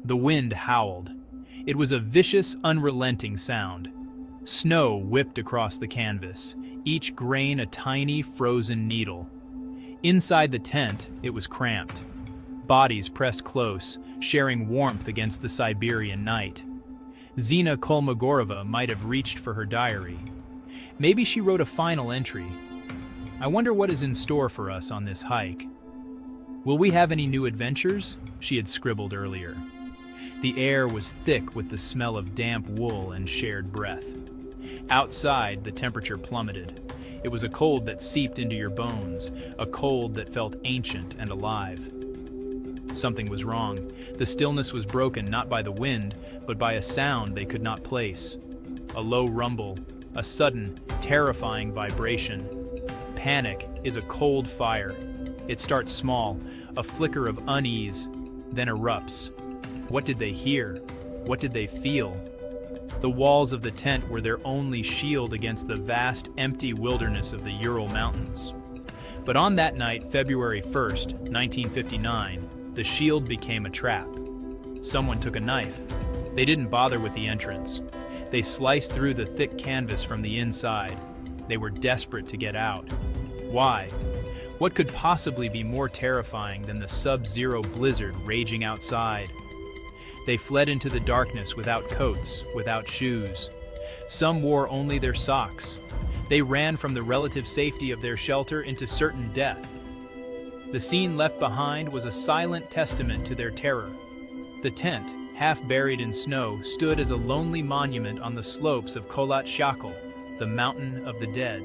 The wind howled. It was a vicious, unrelenting sound. Snow whipped across the canvas, each grain a tiny, frozen needle. Inside the tent, it was cramped. Bodies pressed close, sharing warmth against the Siberian night. Zina Kolmogorova might have reached for her diary. Maybe she wrote a final entry. I wonder what is in store for us on this hike. Will we have any new adventures? She had scribbled earlier. The air was thick with the smell of damp wool and shared breath. Outside, the temperature plummeted. It was a cold that seeped into your bones, a cold that felt ancient and alive. Something was wrong. The stillness was broken not by the wind, but by a sound they could not place. A low rumble, a sudden, terrifying vibration. Panic is a cold fire. It starts small, a flicker of unease, then erupts. What did they hear? What did they feel? The walls of the tent were their only shield against the vast, empty wilderness of the Ural Mountains. But on that night, February 1st, 1959, the shield became a trap. Someone took a knife. They didn't bother with the entrance. They sliced through the thick canvas from the inside. They were desperate to get out. Why? What could possibly be more terrifying than the sub-zero blizzard raging outside? They fled into the darkness without coats, without shoes. Some wore only their socks. They ran from the relative safety of their shelter into certain death. The scene left behind was a silent testament to their terror. The tent, half buried in snow, stood as a lonely monument on the slopes of Kholat Shakal, the mountain of the dead.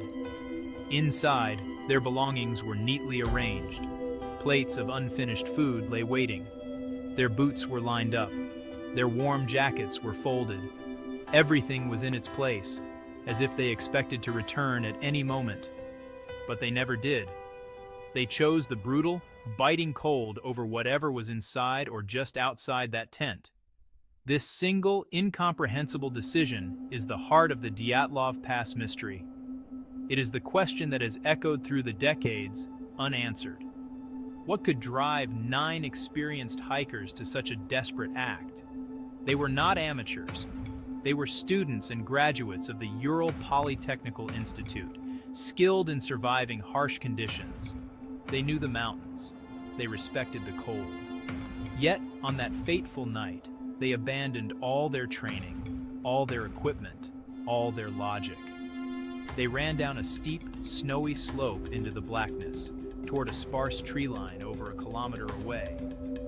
Inside, their belongings were neatly arranged. Plates of unfinished food lay waiting. Their boots were lined up. Their warm jackets were folded. Everything was in its place, as if they expected to return at any moment. But they never did. They chose the brutal, biting cold over whatever was inside or just outside that tent. This single, incomprehensible decision is the heart of the Dyatlov Pass mystery. It is the question that has echoed through the decades, unanswered. What could drive 9 experienced hikers to such a desperate act? They were not amateurs. They were students and graduates of the Ural Polytechnical Institute, skilled in surviving harsh conditions. They knew the mountains. They respected the cold. Yet, on that fateful night, they abandoned all their training, all their equipment, all their logic. They ran down a steep, snowy slope into the blackness, toward a sparse tree line over a kilometer away.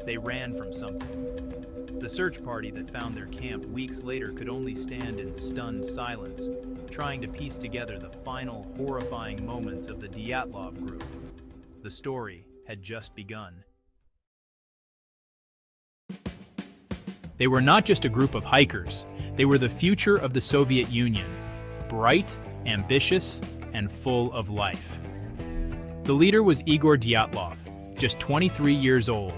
They ran from something. The search party that found their camp weeks later could only stand in stunned silence, trying to piece together the final, horrifying moments of the Dyatlov group. The story had just begun. They were not just a group of hikers, they were the future of the Soviet Union, bright, ambitious, and full of life. The leader was Igor Dyatlov, just 23 years old.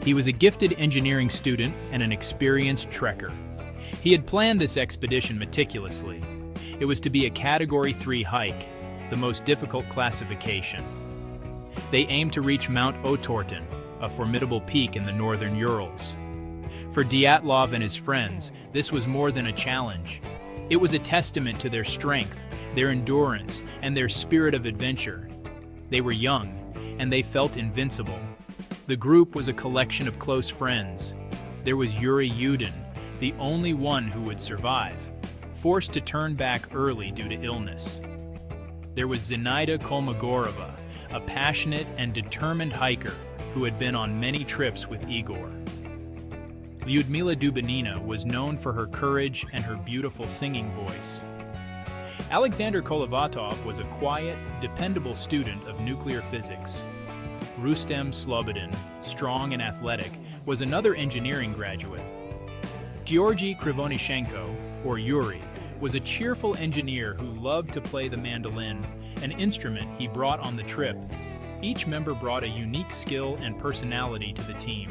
He was a gifted engineering student and an experienced trekker. He had planned this expedition meticulously. It was to be a Category 3 hike, the most difficult classification. They aimed to reach Mount Otorten, a formidable peak in the northern Urals. For Dyatlov and his friends, this was more than a challenge. It was a testament to their strength, their endurance, and their spirit of adventure. They were young, and they felt invincible. The group was a collection of close friends. There was Yuri Yudin, the only one who would survive, forced to turn back early due to illness. There was Zinaida Kolmogorova, a passionate and determined hiker who had been on many trips with Igor. Lyudmila Dubinina was known for her courage and her beautiful singing voice. Alexander Kolovatov was a quiet, dependable student of nuclear physics. Rustem Slobodin, strong and athletic, was another engineering graduate. Georgy Krivonishenko, or Yuri, was a cheerful engineer who loved to play the mandolin, an instrument he brought on the trip. Each member brought a unique skill and personality to the team.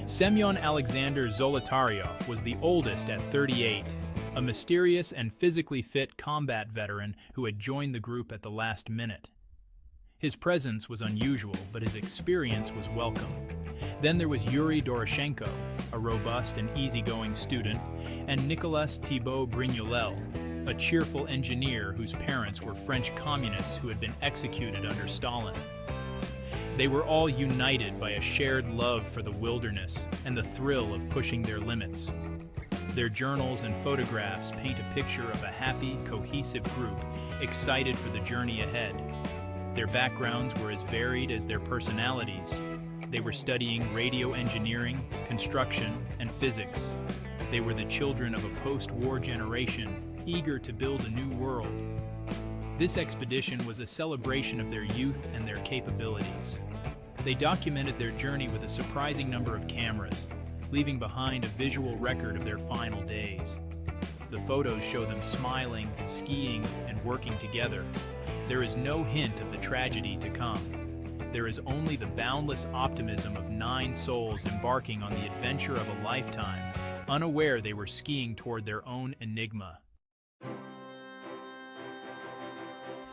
Semyon Alexander Zolotaryov was the oldest at 38, a mysterious and physically fit combat veteran who had joined the group at the last minute. His presence was unusual, but his experience was welcome. Then there was Yuri Doroshenko, a robust and easygoing student, and Nicolas Thibault Brignolel, a cheerful engineer whose parents were French communists who had been executed under Stalin. They were all united by a shared love for the wilderness and the thrill of pushing their limits. Their journals and photographs paint a picture of a happy, cohesive group, excited for the journey ahead. Their backgrounds were as varied as their personalities. They were studying radio engineering, construction, and physics. They were the children of a post-war generation, eager to build a new world. This expedition was a celebration of their youth and their capabilities. They documented their journey with a surprising number of cameras, leaving behind a visual record of their final days. The photos show them smiling, skiing, and working together. There is no hint of the tragedy to come. There is only the boundless optimism of 9 souls embarking on the adventure of a lifetime, unaware they were skiing toward their own enigma.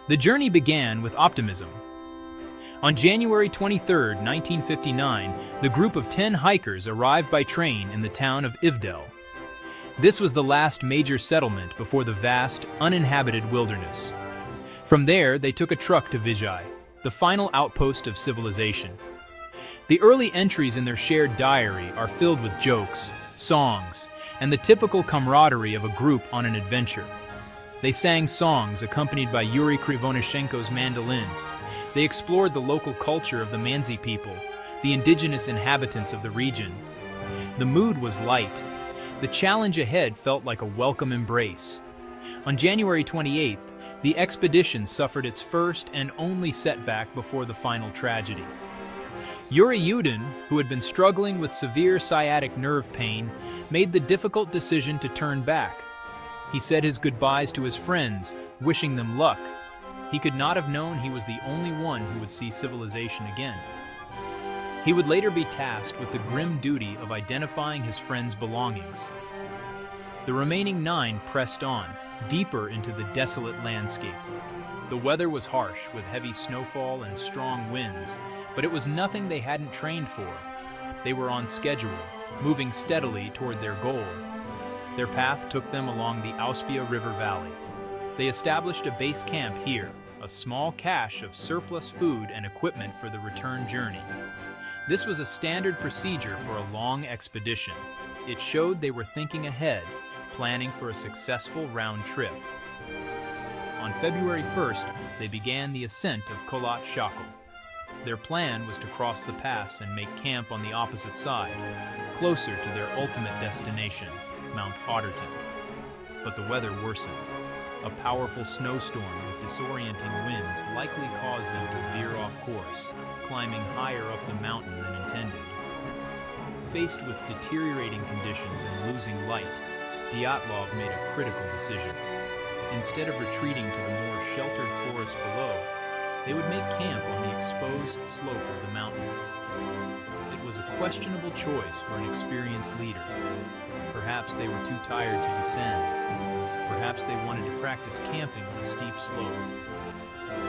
The journey began with optimism. On January 23, 1959, the group of 10 hikers arrived by train in the town of Ivdel. This was the last major settlement before the vast, uninhabited wilderness. From there, they took a truck to Vijay, the final outpost of civilization. The early entries in their shared diary are filled with jokes, songs, and the typical camaraderie of a group on an adventure. They sang songs accompanied by Yuri Krivonyshenko's mandolin. They explored the local culture of the Mansi people, the indigenous inhabitants of the region. The mood was light. The challenge ahead felt like a welcome embrace. On January 28th, the expedition suffered its first and only setback before the final tragedy. Yuri Yudin, who had been struggling with severe sciatic nerve pain, made the difficult decision to turn back. He said his goodbyes to his friends, wishing them luck. He could not have known he was the only one who would see civilization again. He would later be tasked with the grim duty of identifying his friends' belongings. The remaining 9 pressed on, deeper into the desolate landscape. The weather was harsh, with heavy snowfall and strong winds, but it was nothing they hadn't trained for. They were on schedule, moving steadily toward their goal. Their path took them along the Auspia River Valley. They established a base camp here, a small cache of surplus food and equipment for the return journey. This was a standard procedure for a long expedition. It showed they were thinking ahead, planning for a successful round trip. On February 1st, they began the ascent of Kholat Shakal. Their plan was to cross the pass and make camp on the opposite side, closer to their ultimate destination, Mount Otterton. But the weather worsened. A powerful snowstorm with disorienting winds likely caused them to veer off course, climbing higher up the mountain than intended. Faced with deteriorating conditions and losing light, Dyatlov made a critical decision. Instead of retreating to the more sheltered forest below, they would make camp on the exposed slope of the mountain. It was a questionable choice for an experienced leader. Perhaps they were too tired to descend. Perhaps they wanted to practice camping on a steep slope.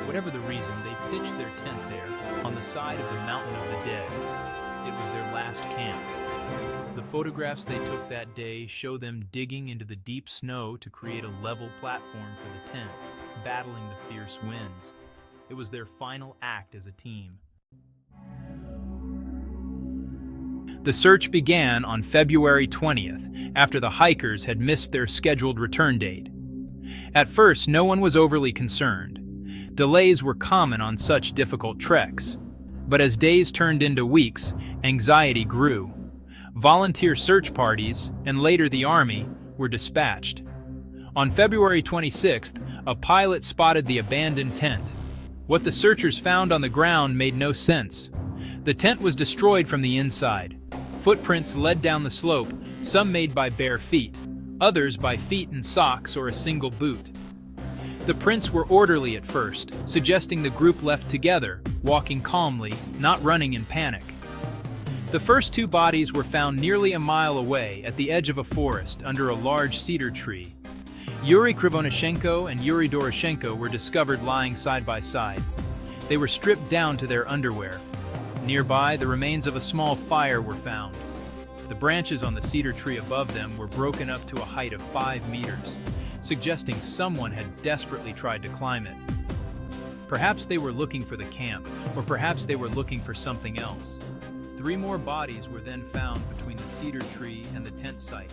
Whatever the reason, they pitched their tent there, on the side of the Mountain of the Dead. It was their last camp. The photographs they took that day show them digging into the deep snow to create a level platform for the tent, battling the fierce winds. It was their final act as a team. The search began on February 20th, after the hikers had missed their scheduled return date. At first, no one was overly concerned. Delays were common on such difficult treks. But as days turned into weeks, anxiety grew. Volunteer search parties, and later the army, were dispatched. On February 26th, a pilot spotted the abandoned tent. What the searchers found on the ground made no sense. The tent was destroyed from the inside. Footprints led down the slope, some made by bare feet, others by feet in socks or a single boot. The prints were orderly at first, suggesting the group left together, walking calmly, not running in panic. The first 2 bodies were found nearly a mile away at the edge of a forest under a large cedar tree. Yuri Krivonyshenko and Yuri Doroshenko were discovered lying side by side. They were stripped down to their underwear. Nearby, the remains of a small fire were found. The branches on the cedar tree above them were broken up to a height of 5 meters, suggesting someone had desperately tried to climb it. Perhaps they were looking for the camp, or perhaps they were looking for something else. 3 more bodies were then found between the cedar tree and the tent site: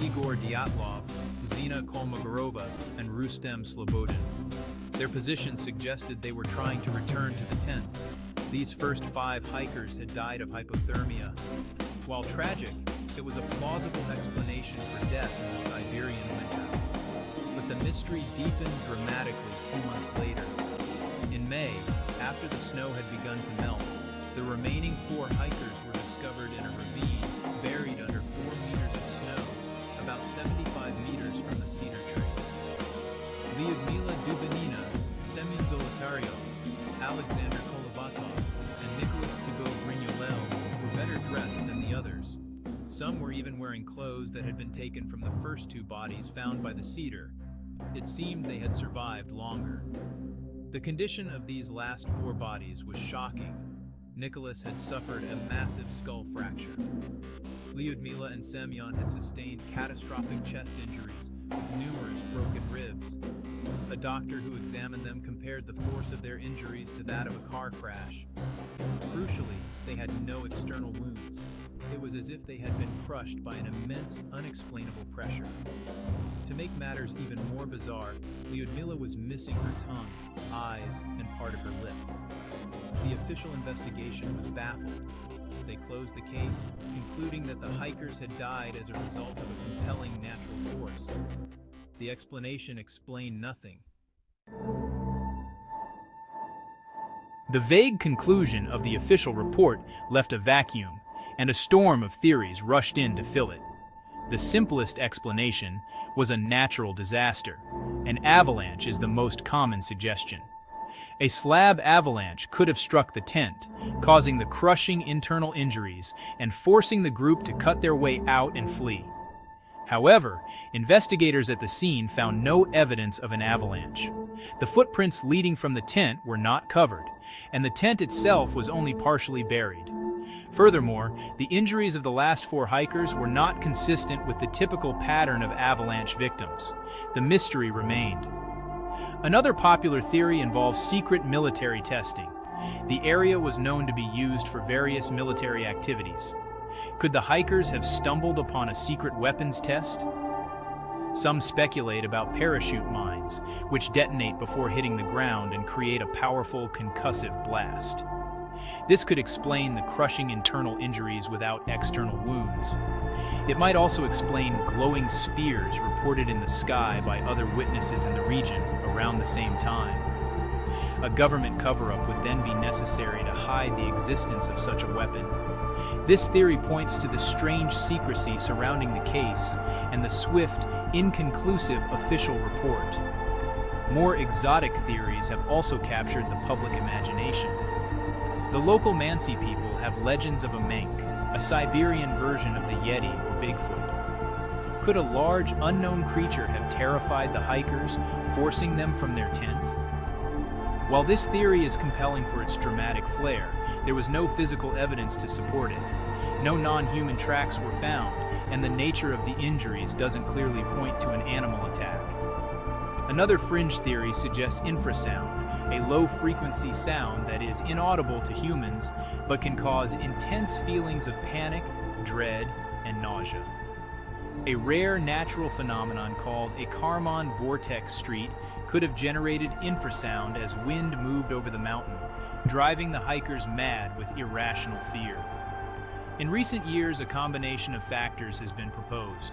Igor Dyatlov, Zina Kolmogorova, and Rustem Slobodin. Their positions suggested they were trying to return to the tent. These first 5 hikers had died of hypothermia. While tragic, it was a plausible explanation for death in the Siberian winter. But the mystery deepened dramatically 2 months later. In May, after the snow had begun to melt, the remaining 4 hikers were discovered in a ravine buried under 4 meters of snow, about 75 meters from the cedar tree. Lyudmila Dubinina, Semyon Zolotaryov, Alexander Kolovatov, and Nicholas Thibault-Grignolel were better dressed than the others. Some were even wearing clothes that had been taken from the first 2 bodies found by the cedar. It seemed they had survived longer. The condition of these last 4 bodies was shocking. Nicholas had suffered a massive skull fracture. Lyudmila and Semyon had sustained catastrophic chest injuries with numerous broken ribs. A doctor who examined them compared the force of their injuries to that of a car crash. Crucially, they had no external wounds. It was as if they had been crushed by an immense, unexplainable pressure. To make matters even more bizarre, Lyudmila was missing her tongue, eyes, and part of her lip. The official investigation was baffled. They closed the case, concluding that the hikers had died as a result of a compelling natural force. The explanation explained nothing. The vague conclusion of the official report left a vacuum, and a storm of theories rushed in to fill it. The simplest explanation was a natural disaster. An avalanche is the most common suggestion. A slab avalanche could have struck the tent, causing the crushing internal injuries and forcing the group to cut their way out and flee. However, investigators at the scene found no evidence of an avalanche. The footprints leading from the tent were not covered, and the tent itself was only partially buried. Furthermore, the injuries of the last 4 hikers were not consistent with the typical pattern of avalanche victims. The mystery remained. Another popular theory involves secret military testing. The area was known to be used for various military activities. Could the hikers have stumbled upon a secret weapons test? Some speculate about parachute mines, which detonate before hitting the ground and create a powerful concussive blast. This could explain the crushing internal injuries without external wounds. It might also explain glowing spheres reported in the sky by other witnesses in the region around the same time. A government cover-up would then be necessary to hide the existence of such a weapon. This theory points to the strange secrecy surrounding the case and the swift, inconclusive official report. More exotic theories have also captured the public imagination. The local Mansi people have legends of a mink, a Siberian version of the Yeti or Bigfoot. Could a large, unknown creature have terrified the hikers, forcing them from their tent? While this theory is compelling for its dramatic flair, there was no physical evidence to support it. No non-human tracks were found, and the nature of the injuries doesn't clearly point to an animal attack. Another fringe theory suggests infrasound, a low-frequency sound that is inaudible to humans, but can cause intense feelings of panic, dread, and nausea. A rare natural phenomenon called a Kármán vortex street could have generated infrasound as wind moved over the mountain, driving the hikers mad with irrational fear. In recent years, a combination of factors has been proposed.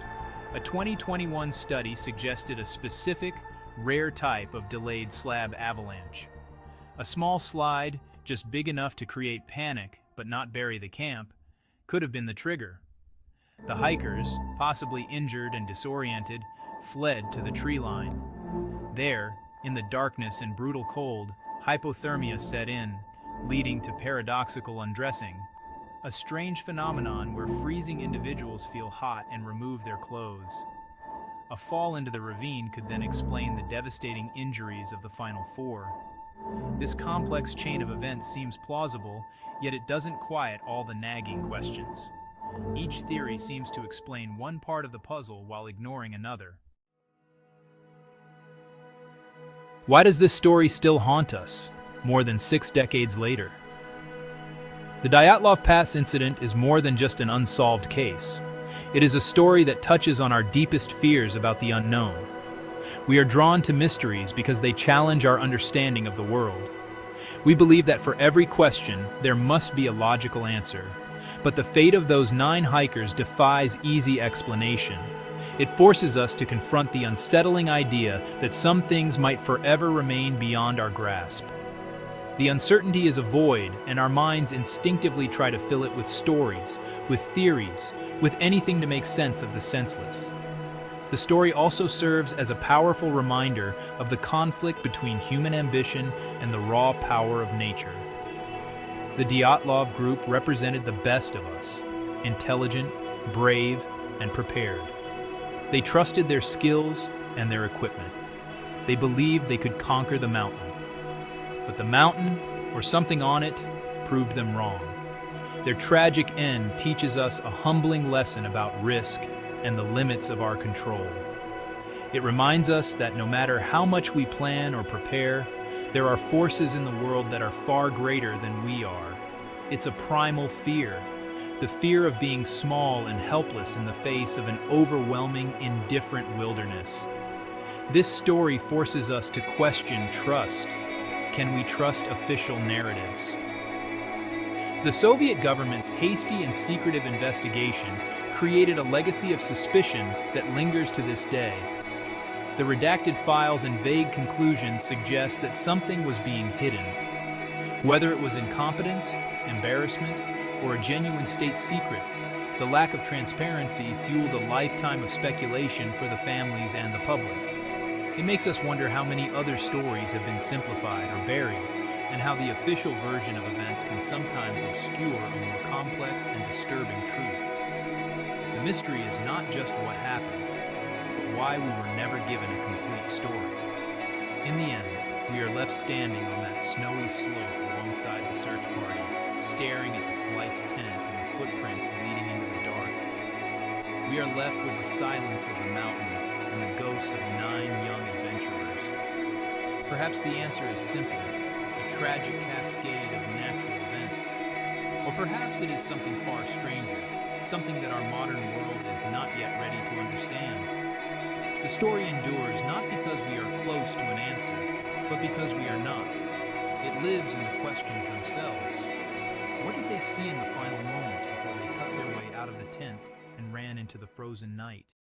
A 2021 study suggested a specific, rare type of delayed slab avalanche. A small slide, just big enough to create panic but not bury the camp, could have been the trigger. The hikers, possibly injured and disoriented, fled to the tree line. There, in the darkness and brutal cold, hypothermia set in, leading to paradoxical undressing, a strange phenomenon where freezing individuals feel hot and remove their clothes. A fall into the ravine could then explain the devastating injuries of the final 4. This complex chain of events seems plausible, yet it doesn't quiet all the nagging questions. Each theory seems to explain one part of the puzzle while ignoring another. Why does this story still haunt us, more than 6 decades later? The Dyatlov Pass incident is more than just an unsolved case. It is a story that touches on our deepest fears about the unknown. We are drawn to mysteries because they challenge our understanding of the world. We believe that for every question, there must be a logical answer. But the fate of those 9 hikers defies easy explanation. It forces us to confront the unsettling idea that some things might forever remain beyond our grasp. The uncertainty is a void, and our minds instinctively try to fill it with stories, with theories, with anything to make sense of the senseless. The story also serves as a powerful reminder of the conflict between human ambition and the raw power of nature. The Dyatlov group represented the best of us, intelligent, brave, and prepared. They trusted their skills and their equipment. They believed they could conquer the mountain. But the mountain, or something on it, proved them wrong. Their tragic end teaches us a humbling lesson about risk and the limits of our control. It reminds us that no matter how much we plan or prepare, there are forces in the world that are far greater than we are. It's a primal fear, the fear of being small and helpless in the face of an overwhelming, indifferent wilderness. This story forces us to question trust. Can we trust official narratives? The Soviet government's hasty and secretive investigation created a legacy of suspicion that lingers to this day. The redacted files and vague conclusions suggest that something was being hidden. Whether it was incompetence, embarrassment, or a genuine state secret, the lack of transparency fueled a lifetime of speculation for the families and the public. It makes us wonder how many other stories have been simplified or buried, and how the official version of events can sometimes obscure a more complex and disturbing truth. The mystery is not just what happened, but why we were never given a complete story. In the end, we are left standing on that snowy slope alongside the search party, staring at the sliced tent and the footprints leading into the dark. We are left with the silence of the mountain and the ghosts of 9 young adventurers. Perhaps the answer is simple, a tragic cascade of natural events. Or perhaps it is something far stranger, something that our modern world is not yet ready to understand. The story endures not because we are close to an answer, but because we are not. It lives in the questions themselves. What did they see in the final moments before they cut their way out of the tent and ran into the frozen night?